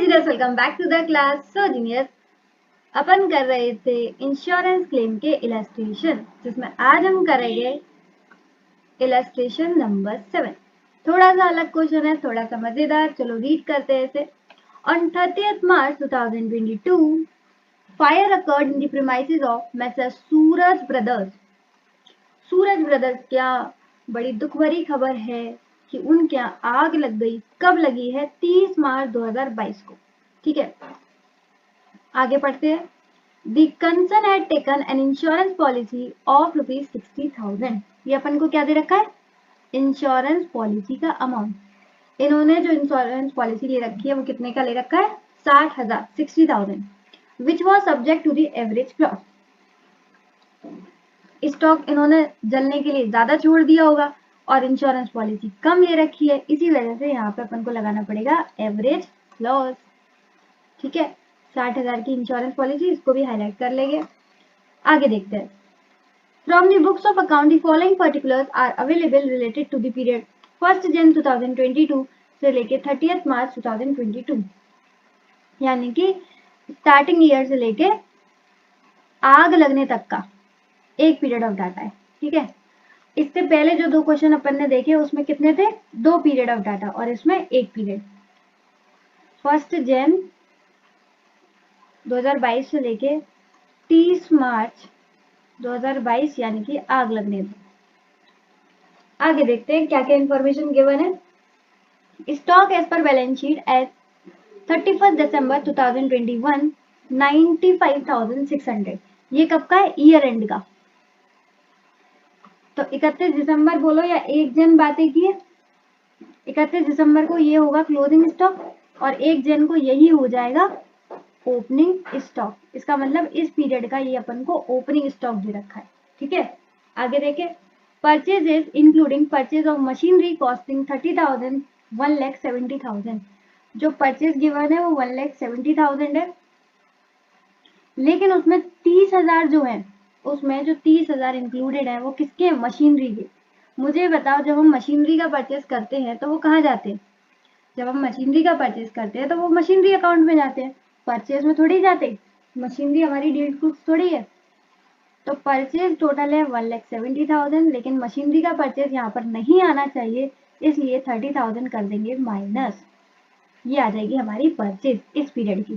जीनियर्स, welcome back to the class. So geniuses, अपन कर रहे थे इंश्योरेंस क्लेम के इलस्ट्रेशन, जिसमें आज हम करेंगे इलस्ट्रेशन नंबर 7। थोड़ा सा अलग क्वेश्चन है, थोड़ा सा मजेदार। चलो रीड करते हैं इसे। On 30th March 2022, fire occurred in the premises of mister Suraj brothers. Suraj brothers, क्या बड़ी दुख भरी खबर है कि उनके यहाँ आग लग गई। कब लगी है? 30 मार्च 2022 को। ठीक है, आगे पढ़ते हैं। The concern had taken an insurance policy of rupees 60,000। ये अपन को क्या दे रखा है? इंश्योरेंस पॉलिसी का अमाउंट। इन्होंने जो इंश्योरेंस पॉलिसी ले रखी है वो कितने का ले रखा है? 60,000, 60,000, which was subject to the average clause. Stock इन्होंने जलने के लिए ज्यादा छोड़ दिया होगा और इंश्योरेंस पॉलिसी कम ले रखी है, इसी वजह से यहाँ पे अपन को लगाना पड़ेगा एवरेज लॉस। ठीक है, 60,000 की इंश्योरेंस पॉलिसी, इसको भी हाईलाइट कर लेंगे। आगे देखते हैं। From the books of account the following particulars are available related to the period 1 Jan 2022 से लेके 30th March 2022, यानी कि स्टार्टिंग ईयर से लेके आग लगने तक का एक पीरियड ऑफ डाटा है। ठीक है, इससे पहले जो दो क्वेश्चन अपन ने देखे उसमें कितने थे? 2 पीरियड ऑफ डाटा, और इसमें एक पीरियड। 1 Jan 2022 से लेके 30 मार्च 2022, यानी कि आग लगने तक। आगे देखते हैं क्या क्या इंफॉर्मेशन गिवन है। Stock as per balance sheet as 31 December 2021 95,600। ये कब का है? ईयर एंड का। तो 31 दिसंबर बोलो या 1 जन बातें की है। 31 दिसंबर को ये होगा क्लोजिंग स्टॉक और 1 जन को यही हो जाएगा ओपनिंग स्टॉक। इसका मतलब इस पीरियड का ये अपन को ओपनिंग स्टॉक दे रखा है। ठीक है, आगे देखें। Purchases including purchase of machinery costing 30,000 1,70,000। जो परचेज गिवन है वो 1,70,000 है, लेकिन उसमें 30,000 जो है, उसमें जो 30,000 इंक्लूडेड है वो किसके हैं? मशीनरी के। मुझे बताओ, जब हम मशीनरी का परचेज करते हैं तो वो कहाँ जाते हैं? जब हम मशीनरी का परचेज करते हैं तो वो मशीनरी अकाउंट में जाते हैं, परचेज में थोड़ी जाते। मशीनरी हमारी डील्ड गुड्स थोड़ी है। तो परचेज टोटल है 1,70,000, लेकिन मशीनरी का परचेज यहाँ पर नहीं आना चाहिए, इसलिए 30,000 कर देंगे माइनस। ये आ जाएगी हमारी परचेज इस पीरियड की।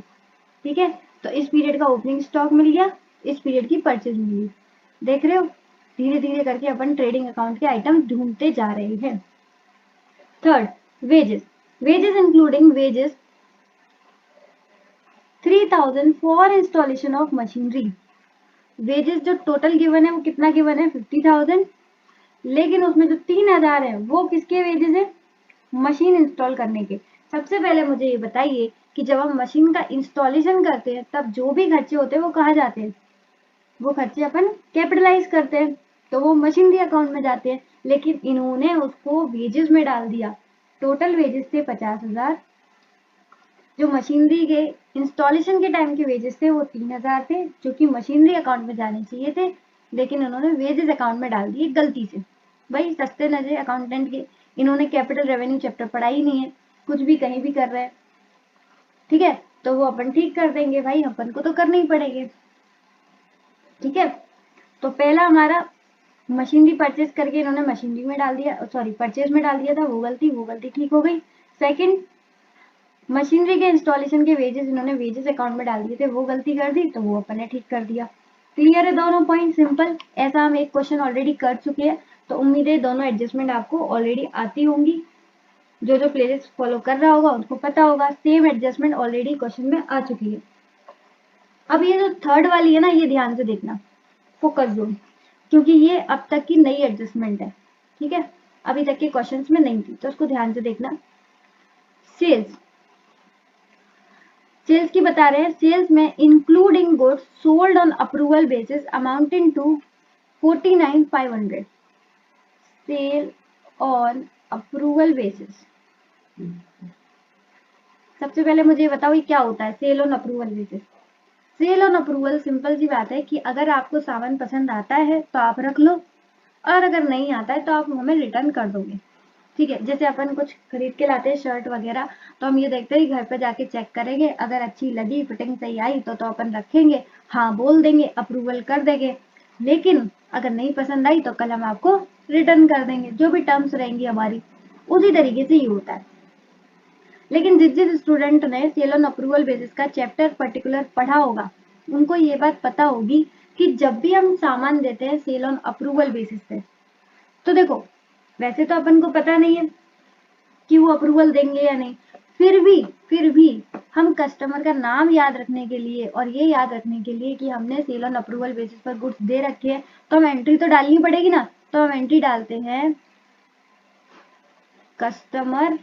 ठीक है, तो इस पीरियड का ओपनिंग स्टॉक मिल गया, इस पीरियड की परचेज मिल गई। देख रहे हो, धीरे धीरे करके अपन ट्रेडिंग अकाउंट के आइटम ढूंढते जा रहे हैं। Third, wages. Wages including wages 3,000 for installation of machinery. Wages जो टोटल गिवन है वो कितना गिवन है? 50,000, लेकिन उसमें जो 3,000 है वो किसके वेजेस है? मशीन इंस्टॉल करने के। सबसे पहले मुझे ये बताइए कि जब हम मशीन का इंस्टॉलेशन करते हैं तब जो भी खर्चे होते हैं वो कहाँ जाते हैं? वो खर्चे अपन कैपिटलाइज करते हैं, तो वो मशीनरी अकाउंट में जाते हैं, लेकिन इन्होंने उसको वेजेस में डाल दिया। टोटल वेजेस थे 50,000, जो मशीनरी के इंस्टॉलेशन के टाइम के वेजेस थे वो 3,000 थे, जो कि मशीनरी अकाउंट में जाने चाहिए थे, लेकिन उन्होंने वेजेस अकाउंट में डाल दिए गलती से। भाई सस्ते नजर अकाउंटेंट के, इन्होंने कैपिटल रेवेन्यू चैप्टर पढ़ा ही नहीं है, कुछ भी कहीं भी कर रहे हैं। ठीक है, तो वो अपन ठीक कर देंगे भाई, अपन को तो करने ही पड़ेंगे। ठीक है, तो पहला हमारा मशीनरी परचेज करके इन्होंने मशीनरी में डाल दिया, सॉरी परचेज में डाल दिया था, वो गलती ठीक हो गई। सेकंड, मशीनरी के इंस्टॉलेशन के वेजेस इन्होंने वेजेस अकाउंट में डाल दिए थे, वो गलती कर दी, तो वो अपन ने ठीक कर दिया। क्लियर है दोनों पॉइंट? सिंपल। ऐसा हम एक क्वेश्चन ऑलरेडी कर चुके हैं, तो उम्मीद है दोनों एडजस्टमेंट आपको ऑलरेडी आती होंगी। जो जो प्लेलिस्ट फॉलो कर रहा होगा उनको पता होगा, सेम एडजस्टमेंट ऑलरेडी क्वेश्चन में आ चुकी है। अब ये जो थर्ड वाली है ना, ये ध्यान से देखना, फोकस जोन, क्योंकि ये अब तक की नई एडजस्टमेंट है। ठीक है, अभी तक के क्वेश्चंस में नहीं थी, तो उसको ध्यान से देखना। सेल्स, सेल्स की बता रहे हैं। सेल्स में including goods sold on approval basis amounting to 49,500। Sale on approval basis. सबसे पहले मुझे बताओ ये क्या होता है sale on approval basis? Sale on approval simple सी बात है कि अगर आपको सामान पसंद आता है तो आप रख लो, और अगर नहीं आता है तो आप हमें रिटर्न कर दोगे। ठीक है, जैसे अपन कुछ खरीद के लाते हैं शर्ट वगैरह, तो हम ये देखते हैं घर पे जाके चेक करेंगे, अगर अच्छी लगी, फिटिंग सही आई तो अपन रखेंगे, हाँ बोल देंगे, अप्रूवल कर देंगे। लेकिन अगर नहीं पसंद आई तो कल हम आपको रिटर्न कर देंगे, जो भी टर्म्स रहेंगी हमारी उसी तरीके से ही होता है। लेकिन जिस स्टूडेंट ने सेल ऑन अप्रूवल बेसिस का चैप्टर पर्टिकुलर पढ़ा होगा, उनको ये बात पता होगी कि जब भी हम सामान देते हैं सेल ऑन अप्रूवल बेसिस पे, तो देखो वैसे तो अपन को पता नहीं है कि वो अप्रूवल देंगे या नहीं, फिर भी हम कस्टमर का नाम याद रखने के लिए और ये याद रखने के लिए कि हमने सेल ऑन अप्रूवल बेसिस पर गुड्स दे रखे हैं, तो हम एंट्री तो डालनी पड़ेगी ना। तो हम एंट्री डालते हैं customer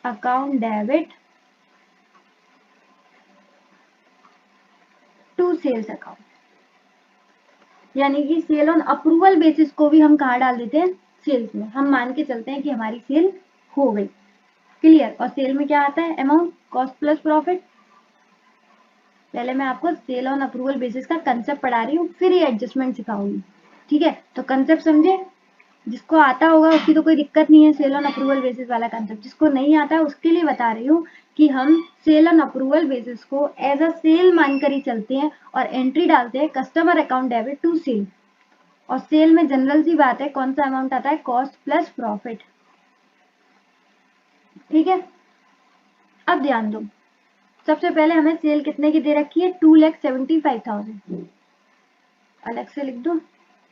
account debit to sales account, यानी कि सेल ऑन अप्रूवल बेसिस को भी हम कहाँ डाल देते हैं, सेल्स में। हम मान के चलते हैं कि हमारी सेल हो गई, क्लियर। और सेल में क्या आता है, अमाउंट, कॉस्ट प्लस प्रॉफिट। पहले मैं आपको सेल ऑन अप्रूवल बेसिस का कंसेप्ट पढ़ा रही हूँ, फिर ये एडजस्टमेंट सिखाऊंगी, ठीक है। तो कंसेप्ट समझे, जिसको आता होगा उसकी तो कोई दिक्कत नहीं है, सेल ऑन अप्रूवल बेसिस वाला कंसेप्ट। जिसको नहीं आता है उसके लिए बता रही हूँ कि हम सेल ऑन अप्रूवल बेसिस को एज अ सेल मानकर ही चलते हैं और एंट्री डालते हैं customer account debit to sale. और सेल में जनरल सी बात है, कौन सा अमाउंट आता है, कॉस्ट प्लस प्रॉफिट, ठीक है। अब ध्यान दो, सबसे पहले हमें सेल कितने की दे रखी है, 2,75,000। अलग से लिख दो,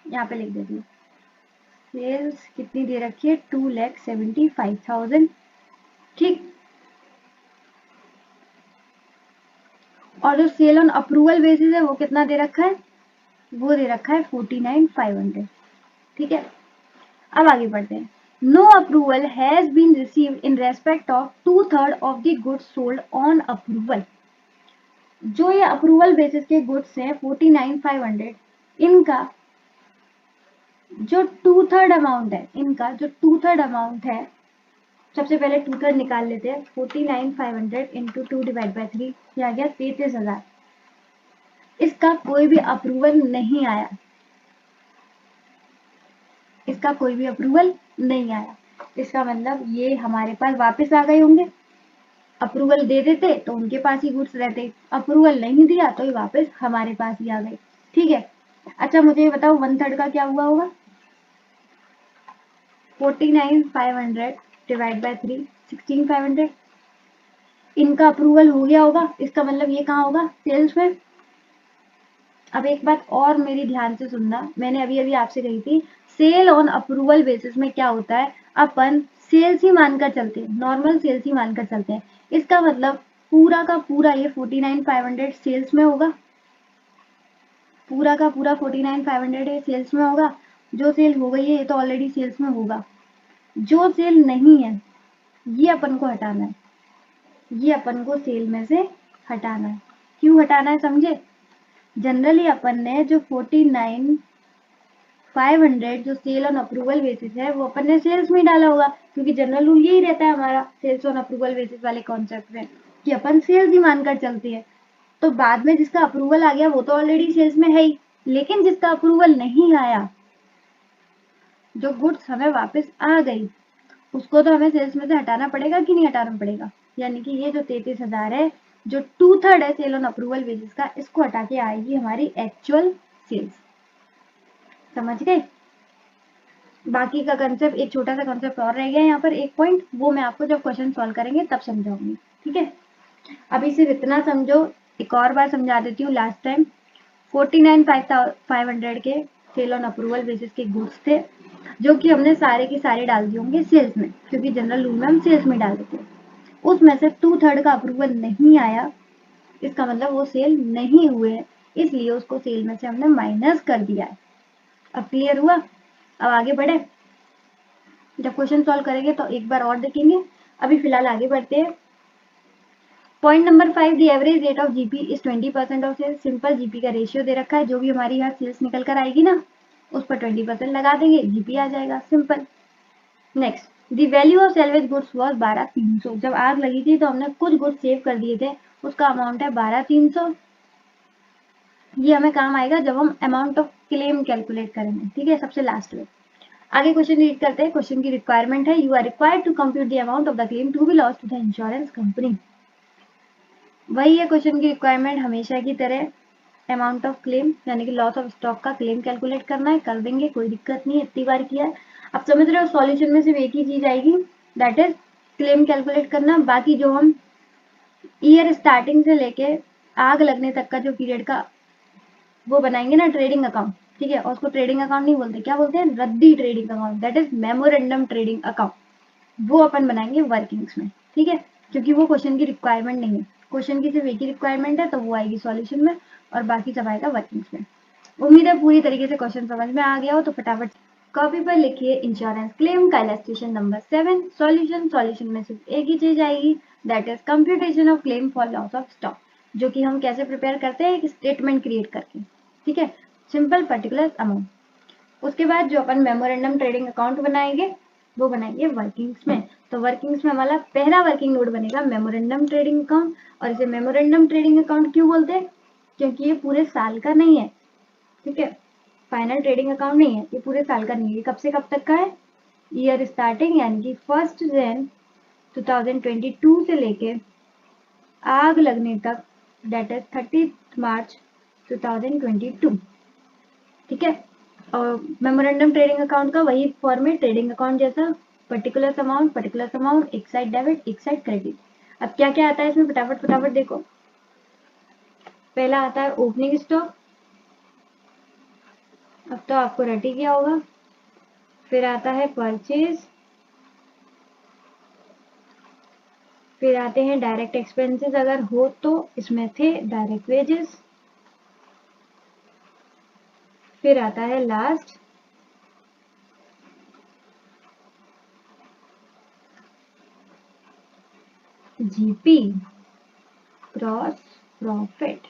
यहाँ पे लिख देती हूँ, सेल्स कितनी दे रखी है, 2,75,000, ठीक। और जो सेल ऑन अप्रूवल बेसिस है वो कितना दे रखा है, वो दे रखा है 49,500, ठीक है। अब आगे बढ़ते हैं। No approval has been received in respect of 2/3 of the goods sold on approval. जो ये अप्रूवल बेसिस के गुड्स हैं 49,500, इनका जो 2/3 अमाउंट है, इनका जो 2/3 अमाउंट है, सबसे पहले 2/3 निकाल लेते हैं। 49,500 इंटू 2 डिवाइड बाई 3, ये आ गया 33,000। इसका कोई भी अप्रूवल नहीं आया, इसका कोई भी अप्रूवल नहीं आया। इसका मतलब ये हमारे पास वापस आ गए होंगे। अप्रूवल दे देते तो उनके पास ही गुड्स रहते, अप्रूवल नहीं दिया तो ये वापस हमारे पास ही आ गए, ठीक है। अच्छा मुझे ये बताओ 1/3 का क्या हुआ होगा, 49,500 डिवाइड बाई 3, 16,500। इनका अप्रूवल हो गया होगा, इसका मतलब ये कहाँ होगा, सेल्स में। अब एक बात और मेरी ध्यान से सुनना, मैंने अभी अभी आपसे कही थी सेल ऑन अप्रूवल बेसिस में क्या होता है, अपन सेल्स ही मानकर चलते हैं, नॉर्मल सेल्स ही मानकर चलते हैं। इसका मतलब पूरा का पूरा ये 49,500 सेल्स में होगा, पूरा का पूरा 49,500 ये सेल्स में होगा। जो सेल हो गई है ये तो ऑलरेडी सेल्स में होगा। जो सेल नहीं है ये अपन को हटाना है, ये अपन को सेल में से हटाना है। क्यों हटाना है समझे, जनरली अपन ने जो 49,500 जो सेल ऑन अप्रूवल बेसिस है वो अपन ने सेल्स में डाला होगा, क्योंकि जनरल रूल यही रहता है हमारा सेल्स ऑन अप्रूवल बेसिस वाले कॉन्सेप्ट में कि अपन सेल्स ही मानकर चलते हैं। तो बाद में जिसका अप्रूवल आ गया वो तो ऑलरेडी सेल्स में है ही, लेकिन जिसका अप्रूवल नहीं आया, जो गुड्स हमें वापस आ गई, उसको तो हमें सेल्स में से हटाना पड़ेगा कि नहीं हटाना पड़ेगा। यानी कि ये जो 33,000 है, जो 2/3 है सेल ऑन अप्रूवल बेसिस का, इसको हटा के आएगी हमारी एक्चुअल सेल्स। समझ गए। बाकी का कंसेप्ट, एक छोटा सा कंसेप्ट और रह गया यहाँ पर, एक पॉइंट, वो मैं आपको जब क्वेश्चन सॉल्व करेंगे तब समझाऊंगी, ठीक है। अभी सिर्फ इतना समझो, एक और बार समझा देती हूँ लास्ट टाइम। 49,500 के सेल ऑन अप्रूवल बेसिस के गुड्स थे, जो कि हमने सारे के सारे डाल दिए होंगे सेल्स में, क्योंकि जनरल रूल में हम सेल्स में डाल देते हैं। उसमें से 2/3 का अप्रूवल नहीं आया, इसका मतलब वो सेल नहीं हुए हैं, इसलिए उसको सेल में से हमने माइनस कर दिया है। अब क्लियर हुआ। अब आगे बढ़े, जब क्वेश्चन सॉल्व करेंगे तो एक बार और देखेंगे। अभी फिलहाल आगे बढ़ते हैं। Point number 5, the average rate of GP is 20% of sales. Simple GP का रेशियो दे रखा है, जो भी हमारी यहाँ सेल्स निकल कर आएगी ना उस पर 20% लगा देंगे, जीपी आ जाएगा, simple. Next, the value of salvage goods was 12,300। जब आग लगी थी तो हमने कुछ गुड्स सेव कर दिए थे, उसका अमाउंट है 12,300। ये हमें काम आएगा जब हम अमाउंट ऑफ क्लेम कैलकुलेट करेंगे, ठीक है, सबसे लास्ट में। आगे क्वेश्चन रीड करते हैं। क्वेश्चन की रिक्वायरमेंट है, you are required to compute the amount of the claim to be lost to the insurance company. वही है क्वेश्चन की रिक्वायरमेंट हमेशा की तरह, अमाउंट ऑफ क्लेम यानी कि लॉस ऑफ स्टॉक का क्लेम कैलकुलेट करना है, कर देंगे, कोई दिक्कत नहीं है, इतनी बार किया है। अब समझ रहे हो सॉल्यूशन में सिर्फ एक ही चीज आएगी, दैट इज क्लेम कैलकुलेट करना। बाकी जो हम ईयर स्टार्टिंग से लेके आग लगने तक का जो पीरियड का वो बनाएंगे ना ट्रेडिंग अकाउंट, ठीक है, और उसको ट्रेडिंग अकाउंट नहीं बोलते, क्या बोलते हैं, रद्दी trading account, that is memorandum trading account, वो अपन बनाएंगे वर्किंग्स में, ठीक है, क्योंकि वो क्वेश्चन की रिक्वायरमेंट नहीं है। क्वेश्चन की सिर्फ एक ही रिक्वायरमेंट है, तो वो आएगी सॉल्यूशन में और बाकी सब आएगा वर्किंग्स में। उम्मीद है पूरी तरीके से क्वेश्चन समझ में आ गया हो, तो फटाफट कॉपी पर लिखिए इंश्योरेंस क्लेम का इलस्ट्रेशन नंबर 7 सॉल्यूशन। सॉल्यूशन में सिर्फ एक ही चीज आएगी, that is computation of claim for loss of stock, जो कि हम कैसे प्रिपेयर करते हैं, एक स्टेटमेंट क्रिएट करके, ठीक है, सिंपल पर्टिकुलर अमाउंट। उसके बाद जो अपन मेमोरेंडम ट्रेडिंग अकाउंट बनाएंगे वो बनाएंगे वर्किंग्स में। तो वर्किंग्स में हमारा पहला वर्किंग नोट बनेगा मेमोरेंडम ट्रेडिंग अकाउंट, और इसे मेमोरेंडम ट्रेडिंग अकाउंट क्यों बोलते हैं, क्योंकि ये पूरे साल का नहीं है, ठीक है, फाइनल ट्रेडिंग अकाउंट नहीं है, ये पूरे साल का नहीं है, ये कब से कब तक का है, ईयर स्टार्टिंग यानी कि 1 जनवरी 2022 से लेके आग लगने तक, डेट इज 30 मार्च 2022, ठीक है। और मेमोरेंडम ट्रेडिंग अकाउंट का वही फॉर्मेट ट्रेडिंग अकाउंट जैसा, पर्टिकुलर अमाउंट, एक साइड डेबिट एक साइड क्रेडिट। अब क्या क्या आता है इसमें, फटाफट फटाफट देखो। पहला आता है ओपनिंग स्टॉक, अब तो आपको रट ही गया होगा। फिर आता है परचेज, फिर आते हैं डायरेक्ट एक्सपेंसेस, अगर हो तो इसमें थे डायरेक्ट वेजेस। फिर आता है लास्ट जीपी, ग्रॉस प्रॉफिट।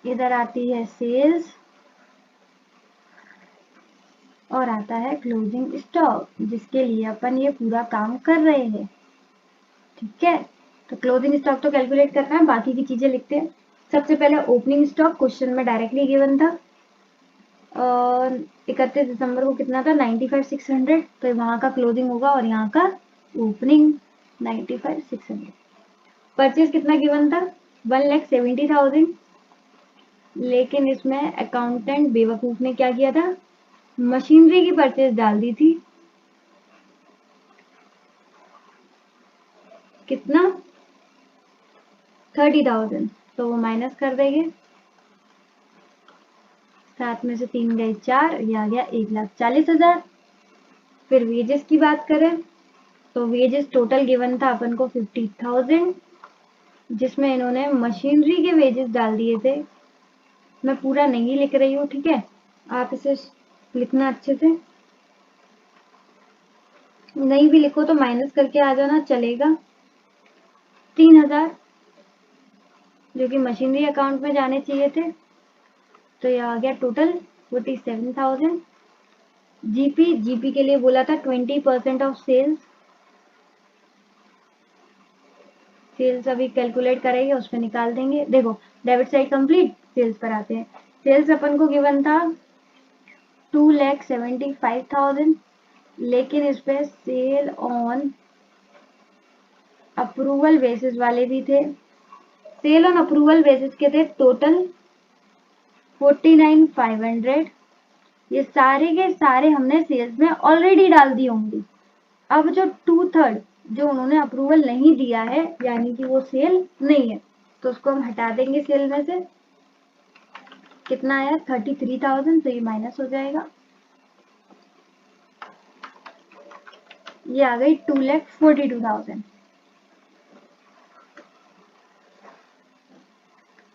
इधर आती है सेल्स और आता है क्लोजिंग स्टॉक, जिसके लिए अपन ये पूरा काम कर रहे हैं, ठीक है। तो क्लोजिंग स्टॉक तो कैलकुलेट करना है, बाकी की चीजें लिखते हैं। सबसे पहले ओपनिंग स्टॉक क्वेश्चन में डायरेक्टली गिवन था, 31 दिसंबर को कितना था, 95,600, तो वहां का क्लोजिंग होगा और यहाँ का ओपनिंग 95,600। परचेज कितना गिवन था, 1,70,000, लेकिन इसमें अकाउंटेंट बेवकूफ ने क्या किया था, मशीनरी की परचेज डाल दी थी, कितना, 30,000, तो वो माइनस कर देंगे, 7 में से 3 गए 4, ये आ गया 1,40,000। फिर वेजेस की बात करें तो वेजेस टोटल गिवन था अपन को 50,000, जिसमें इन्होंने मशीनरी के वेजेस डाल दिए थे। मैं पूरा नहीं लिख रही हूँ, ठीक है, आप इसे लिखना अच्छे से, नहीं भी लिखो तो माइनस करके आ जाना चलेगा। 3,000 जो कि मशीनरी अकाउंट में जाने चाहिए थे, तो ये आ गया टोटल 47,000। जीपी के लिए बोला था 20% ऑफ सेल्स, सेल्स अभी कैलकुलेट करेंगे, उसमें निकाल देंगे। देखो डेबिट साइड कंप्लीट, सेल्स पर आते हैं। सेल्स अपन को गिवन था 2,75,000, लेकिन इस पे सेल ऑन अप्रूवल बेसिस वाले भी थे। सेल ऑन अप्रूवल बेसिस के थे टोटल 49,500, ये सारे के सारे हमने सेल्स में ऑलरेडी डाल दिए होंगे। अब जो 2/3 जो उन्होंने अप्रूवल नहीं दिया है, यानी कि वो सेल नहीं है, तो उसको हम हटा देंगे सेल में से। कितना आया, 33,000, तो ये माइनस हो जाएगा, ये आ गई 2,42,000,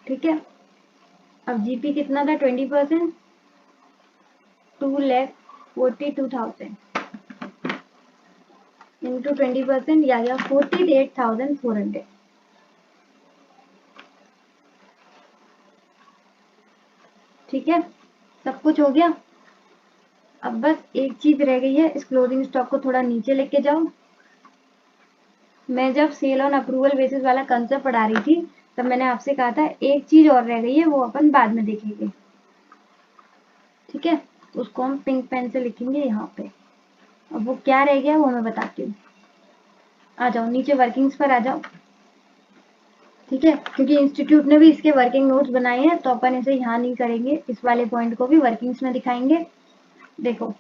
ठीक है। अब जीपी कितना था, 20%, 2,42,000 इंटू 20%, या गया 48,400, ठीक है, सब कुछ हो गया। अब बस एक चीज रह गई है, इस क्लोजिंग स्टॉक को थोड़ा नीचे लेके जाओ। मैं जब सेल ऑन अप्रूवल बेसिस वाला कंसेप्ट पढ़ा रही थी, तब मैंने आपसे कहा था एक चीज और रह गई है, वो अपन बाद में देखेंगे, ठीक है। ठीक है, उसको हम पिंक पेन से लिखेंगे यहाँ पे। अब वो क्या रह गया वो मैं बताती हूँ। आ जाओ नीचे वर्किंग्स पर आ जाओ, ठीक है, क्योंकि इंस्टीट्यूट ने भी इसके वर्किंग नोट्स बनाए हैं तो अपन इसे यहाँ नहीं करेंगे, इस वाले पॉइंट को भी वर्किंग्स में दिखाएंगे। देखो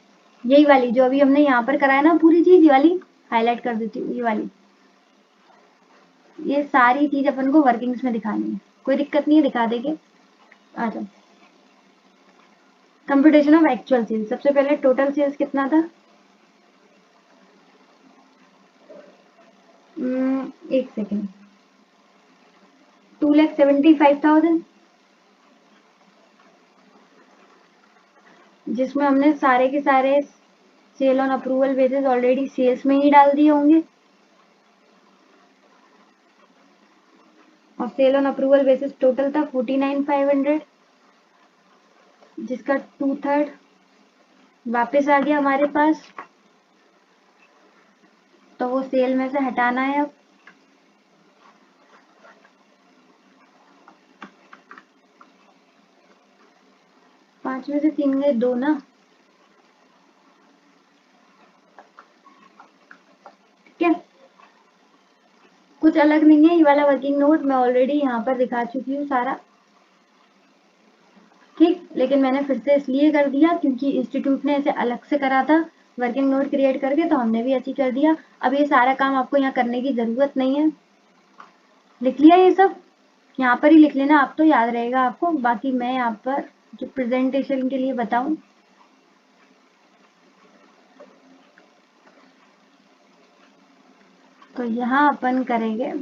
यही वाली जो अभी हमने यहाँ पर कराया ना पूरी चीज, ये वाली हाईलाइट कर देती हूँ, ये वाली, ये सारी चीज अपन को वर्किंग्स में दिखानी है, कोई दिक्कत नहीं है, दिखा देंगे। आ जाओ, कंप्यूटेशन ऑफ एक्चुअल सेल्स। सबसे पहले टोटल सेल्स कितना था, एक सेकेंड, 2,75,000, जिसमें हमने सारे के सारे sale on approval basis already sales में ही डाल दिए होंगे, और sale on approval basis total था 49,500, जिसका 2/3 वापस आ गया हमारे पास, तो वो सेल में से हटाना है। अब 5 में से 3 गए 2 ना, ठीक है, कुछ अलग नहीं है, ये वाला वर्किंग नोट मैं ऑलरेडी यहाँ पर दिखा चुकी हूँ सारा, ठीक, लेकिन मैंने फिर से इसलिए कर दिया क्योंकि इंस्टीट्यूट ने इसे अलग से करा था वर्किंग नोट क्रिएट करके, तो हमने भी ऐसे कर दिया। अब ये सारा काम आपको यहाँ करने की जरूरत नहीं है, लिख लिया ये सब, यहाँ पर ही लिख लेना, आप तो याद रहेगा आपको। बाकी मैं यहाँ पर जो प्रेजेंटेशन के लिए बताऊं, तो यहाँ अपन करेंगे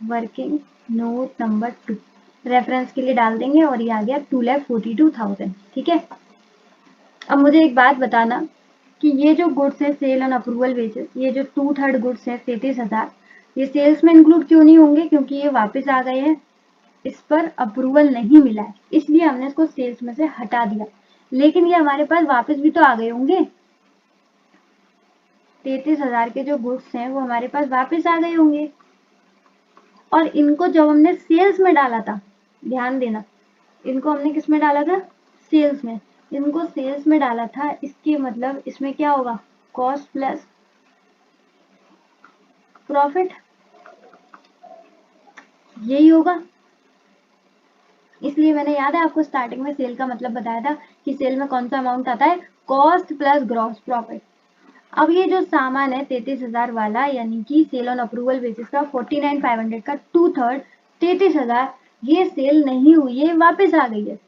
वर्किंग नोट नंबर 2, रेफरेंस के लिए डाल देंगे, और ये आ गया 2,42,000, ठीक है। अब मुझे एक बात बताना कि ये जो गुड्स है सेल ऑन अप्रूवल बेसिस, ये जो 2/3 गुड्स है 33,000, ये सेल्स में इंक्लूड क्यों नहीं होंगे, क्योंकि ये वापस आ गए हैं, इस पर अप्रूवल नहीं मिला है, इसलिए हमने इसको सेल्स में से हटा दिया। लेकिन ये हमारे पास वापस भी तो आ गए होंगे, 33,000 के जो गुड्स हैं वो हमारे पास वापस आ गए होंगे, और इनको जब हमने सेल्स में डाला था, ध्यान देना, इनको हमने किस में डाला था, सेल्स में, इनको सेल्स में डाला था, इसके मतलब इसमें क्या होगा, कॉस्ट प्लस प्रॉफिट, यही होगा। इसलिए मैंने, याद है आपको स्टार्टिंग में सेल का मतलब बताया था कि सेल में कौन सा अमाउंट आता है, कॉस्ट प्लस ग्रॉस प्रॉफिट। अब ये जो सामान है 33,000 वाला, यानी कि सेल ऑन अप्रूवल बेसिस का 49,500 का 2/3 33,000, ये सेल नहीं हुई है, वापस आ गई है,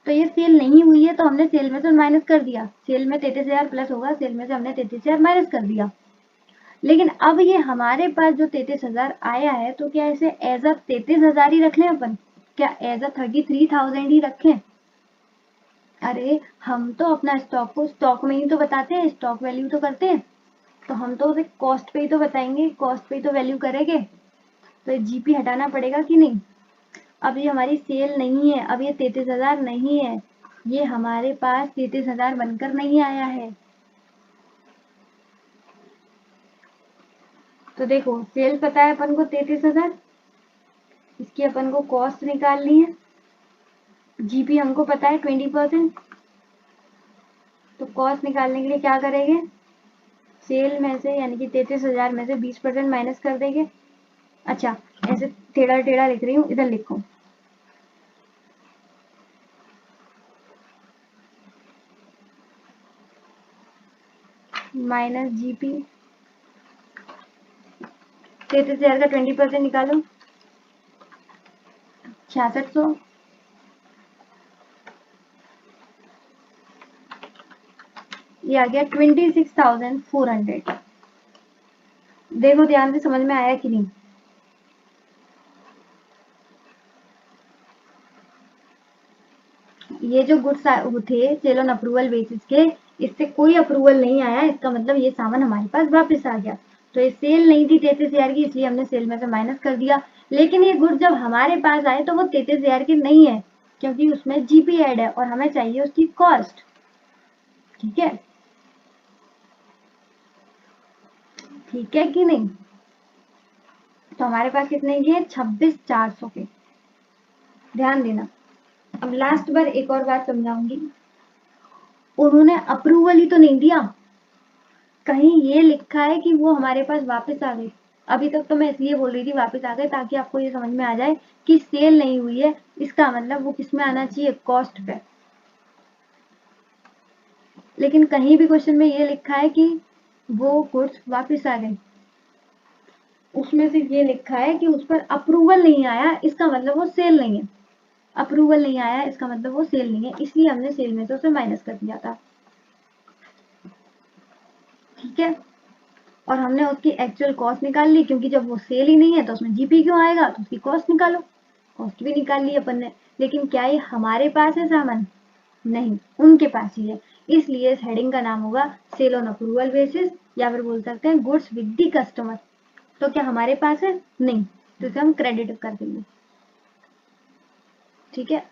तो ये सेल नहीं हुई है तो हमने सेल में से माइनस कर दिया, सेल में 33,000 प्लस होगा, सेल में से हमने 33,000 माइनस कर दिया। लेकिन अब ये हमारे पास जो 33,000 आया है, तो क्या इसे एज अ 33,000 ही रख लें अपन, क्या एज अ 33,000 ही रखें? अरे हम तो अपना स्टॉक को स्टॉक में ही तो बताते हैं, स्टॉक वैल्यू तो करते हैं, तो हम तो उसे कॉस्ट पे ही तो बताएंगे, कॉस्ट पे ही तो वैल्यू करेंगे, तो जीपी हटाना पड़ेगा कि नहीं। अब ये हमारी सेल नहीं है, अब ये 33,000 नहीं है, ये हमारे पास 33,000 बनकर नहीं आया है। तो देखो सेल पता है अपन को 33,000, इसकी अपन को कॉस्ट निकालनी है, जीपी हमको पता है 20%, तो कॉस्ट निकालने के लिए क्या करेंगे, सेल में से यानी कि 33,000 में से 20% माइनस कर देंगे। अच्छा ऐसे टेढ़ा टेढ़ा लिख रही हूँ, इधर लिखो, माइनस जीपी, 33,000 का 20% निकालो, 6600, ये आ गया 26,400। देखो ध्यान से, समझ में आया कि नहीं। ये जो गुड्स थे सेल ऑन अप्रूवल बेसिस के, इससे कोई अप्रूवल नहीं आया, इसका मतलब ये सामान हमारे पास वापस आ गया, तो ये सेल नहीं थी 33,000 की, इसलिए हमने सेल में से माइनस कर दिया। लेकिन ये गुड्स जब हमारे पास आए तो वो 33,000 के नहीं है, क्योंकि उसमें जीपी ऐड है और हमें चाहिए उसकी कॉस्ट, ठीक है, ठीक है कि नहीं। तो हमारे पास कितने के, 26,400 के, ध्यान देना। अब लास्ट बार एक और बात समझाऊंगी, उन्होंने अप्रूवल ही तो नहीं दिया। कहीं ये लिखा है कि वो हमारे पास वापस आ गए। अभी तक तो मैं इसलिए बोल रही थी वापस आ गए ताकि आपको ये समझ में आ जाए कि सेल नहीं हुई है, इसका मतलब वो किस में आना चाहिए, कॉस्ट पे। लेकिन कहीं भी क्वेश्चन में ये लिखा है कि वो गुड्स वापस आ गए, उसमें से ये लिखा है कि उस पर अप्रूवल नहीं आया, इसका मतलब वो सेल नहीं है। अप्रूवल नहीं आया इसका मतलब वो सेल नहीं है, इसलिए हमने सेल में से उसे माइनस कर दिया था। ठीक है, और हमने उसकी एक्चुअल कॉस्ट निकाल ली, क्योंकि जब वो सेल ही नहीं है तो उसमें जीपी क्यों आएगा, तो उसकी कॉस्ट निकालो। कॉस्ट भी निकाल ली अपन ने। लेकिन क्या ये हमारे पास है सामान? नहीं, उनके पास ही है। इसलिए इस हेडिंग का नाम होगा सेल ऑन अप्रूवल बेसिस, या फिर बोल सकते हैं गुड्स विद द कस्टमर। तो क्या हमारे पास है? नहीं, तो इसे हम क्रेडिट कर देंगे। ठीक है,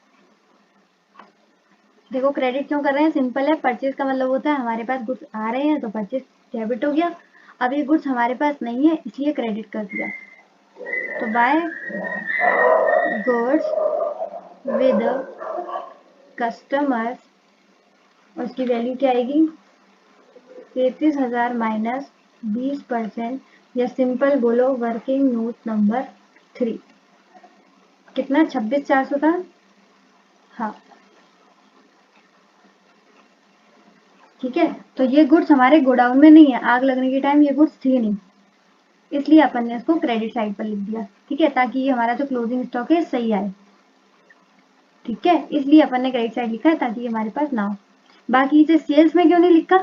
देखो क्रेडिट क्यों कर रहे हैं, सिंपल है। परचेज का मतलब होता है हमारे पास गुड्स आ रहे हैं तो परचेज डेबिट हो गया। अब ये गुड्स हमारे पास नहीं है इसलिए क्रेडिट कर दिया। तो बाय गुड्स विद कस्टमर्स, और उसकी वैल्यू क्या आएगी, 33,000 माइनस 20%, या सिंपल बोलो वर्किंग नोट नंबर 3। कितना, 26,400 था। हाँ ठीक है, तो ये गुड्स हमारे गोडाउन में नहीं है, आग लगने के टाइम ये गुड्स थी नहीं, इसलिए अपन ने इसको क्रेडिट साइड पर लिख दिया। ठीक है, ताकि ये हमारा जो क्लोजिंग स्टॉक है सही आए। ठीक है, इसलिए अपन ने क्रेडिट साइड लिखा है ताकि ये हमारे पास ना हो। बाकी इसे सेल्स में क्यों नहीं लिखा,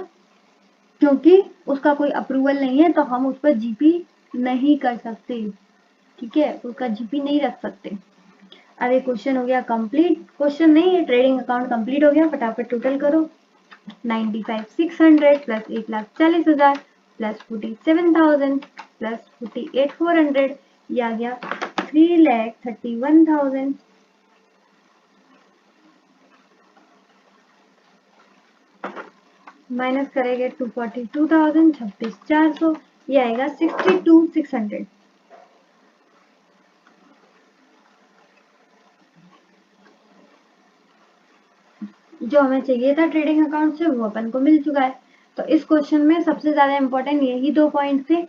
क्योंकि उसका कोई अप्रूवल नहीं है तो हम उस पर जीपी नहीं कर सकते। ठीक है, उसका जीपी नहीं रख सकते। अब ये क्वेश्चन हो गया कंप्लीट, क्वेश्चन नहीं, ये ट्रेडिंग अकाउंट कंप्लीट हो गया। फटाफट टोटल करो, 95,600 प्लस 1,40,000 प्लस 47,000 प्लस 48,400, ये आ गया 3,31,000। माइनस करेंगे 242,000, 26,400, ये आएगा 62,600। जो हमें चाहिए था ट्रेडिंग अकाउंट से वो अपन को मिल चुका है। तो इस क्वेश्चन में सबसे ज्यादा इंपॉर्टेंट यही 2 पॉइंट थे।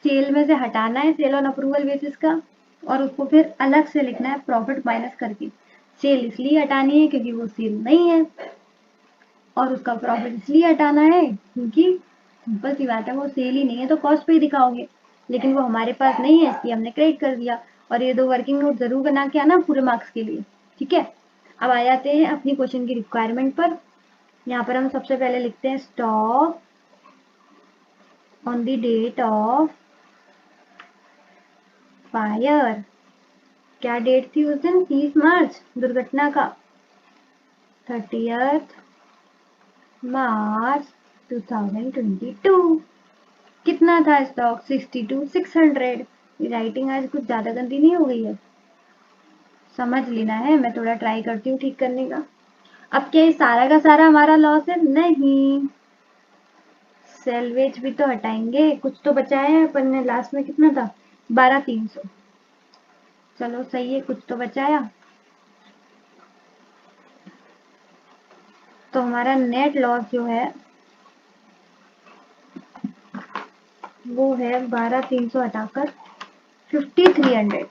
सेल में से हटाना है, सेल ऑन अप्रूवल बेसिस का, और उसको फिर अलग से लिखना है प्रॉफिट माइनस करके। सेल इसलिए हटानी है क्योंकि वो सेल नहीं है, और उसका प्रॉफिट इसलिए हटाना है क्योंकि सिंपल सी बात है वो सेल ही नहीं है, तो कॉस्ट पे ही दिखाओगे। लेकिन वो हमारे पास नहीं है इसलिए हमने क्रेडिट कर दिया। और ये 2 वर्किंग नोट जरूर बना के आना पूरे मार्क्स के लिए। ठीक है, अब आ जाते हैं अपनी क्वेश्चन की रिक्वायरमेंट पर। यहाँ पर हम सबसे पहले लिखते हैं stock on the date of fire. क्या डेट थी उस दिन, 30 मार्च दुर्घटना का, 30 मार्च 2022। कितना था स्टॉक, 62,600। राइटिंग आज कुछ ज्यादा गंदी नहीं हो गई है, समझ लेना है। मैं थोड़ा ट्राई करती हूँ ठीक करने का। अब क्या ये सारा का सारा हमारा लॉस है? नहीं, सेल्वेज भी तो हटाएंगे, कुछ तो बचाया है अपन ने। लास्ट में कितना था, 12,300। चलो सही है, कुछ तो बचाया। तो हमारा नेट लॉस जो है वो है 12,300 हटाकर 5,300।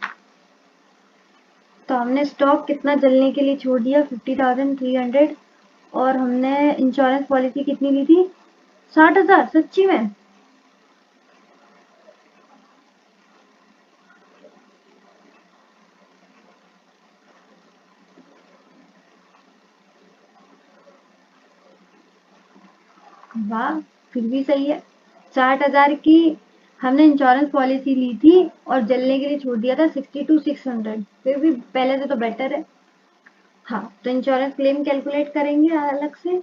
तो हमने स्टॉक कितना जलने के लिए छोड़ दिया, 50,300। और हमने इंश्योरेंस पॉलिसी कितनी ली थी, 60,000। सच्ची में? वाह, फिर भी सही है। 60,000 की हमने इंश्योरेंस पॉलिसी ली थी और जलने के लिए छोड़ दिया था 62,600। फिर भी पहले से तो बेटर है। हाँ, तो इंश्योरेंस क्लेम कैलकुलेट करेंगे अलग से।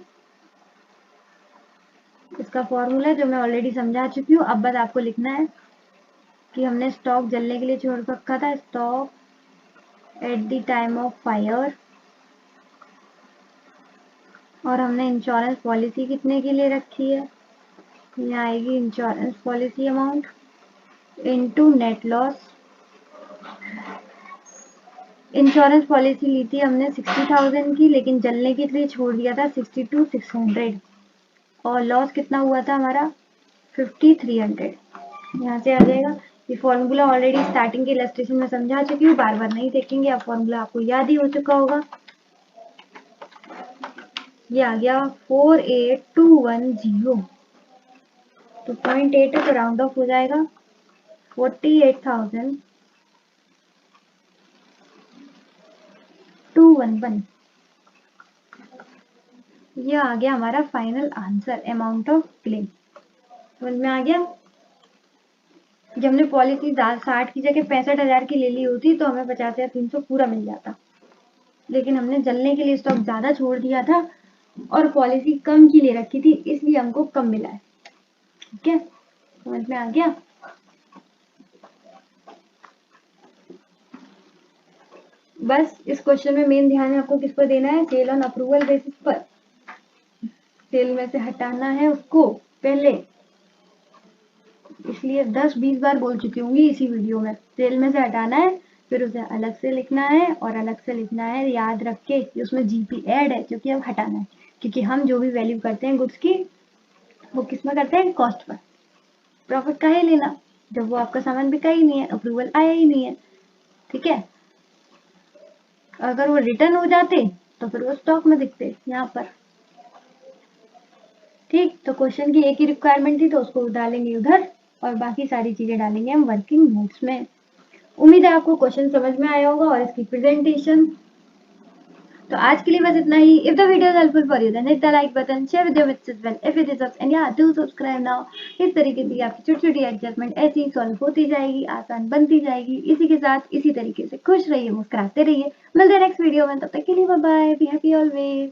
इसका फॉर्मूला जो मैं ऑलरेडी समझा चुकी हूँ, अब बस आपको लिखना है कि हमने स्टॉक जलने के लिए छोड़ रखा था, stock at the time of fire. और हमने इंश्योरेंस पॉलिसी कितने के लिए रखी है, यहाँ आएगी insurance policy amount into net loss insurance policy ली थी हमने 60,000 की, लेकिन जलने के लिए छोड़ दिया था 62,600 और लॉस कितना हुआ था हमारा 5,300। यहाँ से आ जाएगा। ये फॉर्मूला ऑलरेडी स्टार्टिंग के इलस्ट्रेशन में समझा चुकी हूँ, बार बार नहीं देखेंगे, अब फॉर्मूला आपको याद ही हो चुका होगा। ये आ गया 48,210, तो 0.8 है तो राउंड ऑफ हो जाएगा 48,211। ये आ गया हमारा final answer, amount of claim. समझ में आ गया। जब हमने पॉलिसी 60 की जगह 65,000 की ले ली होती तो हमें 50,300 पूरा मिल जाता, लेकिन हमने जलने के लिए स्टॉक ज्यादा छोड़ दिया था और पॉलिसी कम की ले रखी थी, इसलिए हमको कम मिला है। ठीक है, समझ में आ गया। बस इस क्वेश्चन में मेन ध्यान आपको किस पर देना है, सेल ऑन अप्रूवल बेसिस पर। सेल में से हटाना है उसको पहले, इसलिए 10-20 बार बोल चुकी होंगी इसी वीडियो में। सेल में से हटाना है, फिर उसे अलग से लिखना है और अलग से लिखना है याद रख के कि उसमें जीपी ऐड है, जो कि अब हटाना है, क्योंकि हम जो भी वैल्यू करते हैं गुड्स की वो किस में करते हैं, कॉस्ट पर। प्रॉफिट का ही लेना जब वो आपका सामान बिका ही नहीं है, अप्रूवल आया ही नहीं है। ठीक है, अगर वो रिटर्न हो जाते तो फिर वो स्टॉक में दिखते यहाँ पर। ठीक, तो क्वेश्चन की एक ही रिक्वायरमेंट थी तो उसको डालेंगे उधर और बाकी सारी चीजें डालेंगे हम वर्किंग नोट्स में। उम्मीद है आपको क्वेश्चन समझ में आया होगा और इसकी प्रेजेंटेशन। तो आज के लिए बस इतना ही। If the video is helpful for you then hit the like button, share with your friends as well if it is of and या डू सब्सक्राइब नाउ। इस तरीके से आपकी छोटी छोटी एडजस्टमेंट ऐसी ही सॉल्व होती जाएगी, आसान बनती जाएगी। इसी के साथ इसी तरीके से खुश रहिए, मुस्कुराते रहिए। मिलते हैं नेक्स्ट वीडियो में, तब तक के लिए bye bye, be happy always.